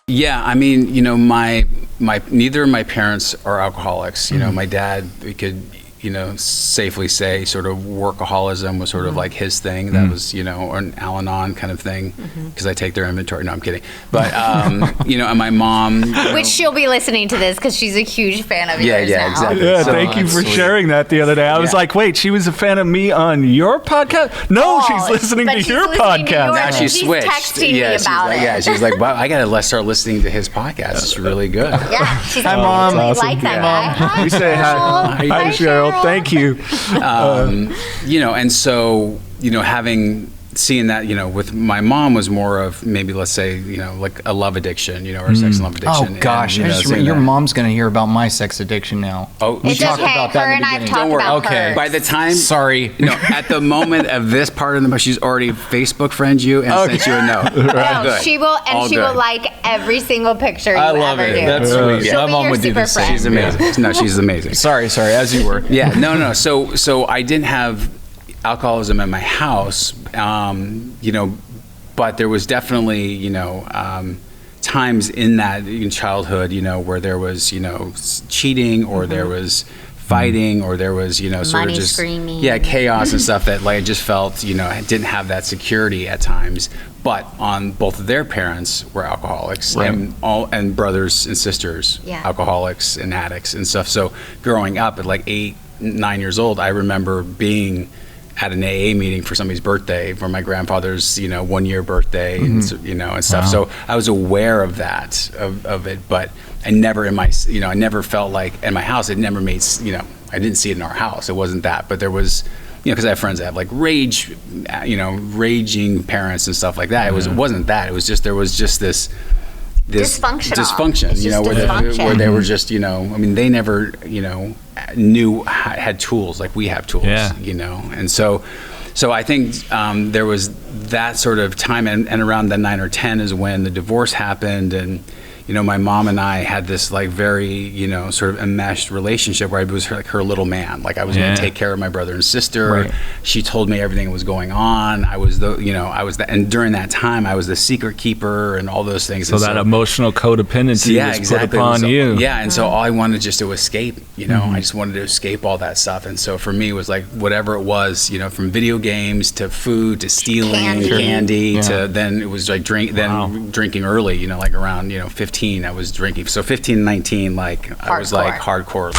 Yeah, I mean, my neither of my parents are alcoholics. My dad, we could, safely say sort of workaholism was sort of like his thing. That was, or an Al-Anon kind of thing, because I take their inventory. No, I'm kidding. But, and my mom. Which she'll be listening to this because she's a huge fan of yours now. Exactly. Yeah, So, thank you for sweet. sharing that the other day. I was like, wait, she was a fan of me on your podcast? No, she's listening to your podcast. Now she She's switched. texting me about it. Yeah, she's like, wow, I got to start listening to his podcast. It's really good. Yeah, she's Hi, like, Mom. I really Awesome. like that Yeah. guy. Hi, We say hi. Cheryl. Hi, Cheryl. Thank you. And so, seeing that, with my mom was more of maybe, let's say, like a love addiction, or a sex and love addiction. Oh gosh, And, I just seeing your that- mom's gonna hear about my sex addiction now. Oh, It's talked okay. about that Her in the and I've beginning. talked Don't worry. about Okay. her. By the time, Sorry. at the moment of this part of the, she's already Facebook friend you and sent you a note. Oh, Good. she will, and All she good. will like every single picture you I love ever it. do. That's sweet. She'll My be mom your would do super the same. friend. She's amazing. No, she's amazing. Sorry, as you were. Yeah, no. So I didn't have alcoholism in my house, but there was definitely, times in that in childhood, where there was, cheating or there was fighting or there was, sort Money of just screaming. chaos and stuff that I just felt, didn't have that security at times. But on both of their parents were alcoholics and brothers and sisters, alcoholics and addicts and stuff. So growing up at like 8, 9 years old, I remember being at an AA meeting for somebody's birthday, for my grandfather's, 1 year birthday, and stuff. Wow. So I was aware of that, of it, but I never I never felt like in my house, it never made, I didn't see it in our house. It wasn't that, but there was, because I have friends that have like raging parents and stuff like that. It wasn't that. It was just, there was just this Dysfunctional. dysfunction, It's just dysfunction. where they were just, they never, had tools like we have tools, and so I think there was that sort of time, and around the 9 or 10 is when the divorce happened, and my mom and I had this like very, sort of enmeshed relationship where I was her little man. Like I was going to take care of my brother and sister. Right. She told me everything that was going on. I was and during that time I was the secret keeper and all those things. So that emotional codependency was put upon you. Yeah, and so all I wanted just to escape, I just wanted to escape all that stuff. And so for me it was like whatever it was, from video games to food to stealing candy to then it was like drinking early, like around 15 I was drinking. So 15, 19, like I was like hardcore.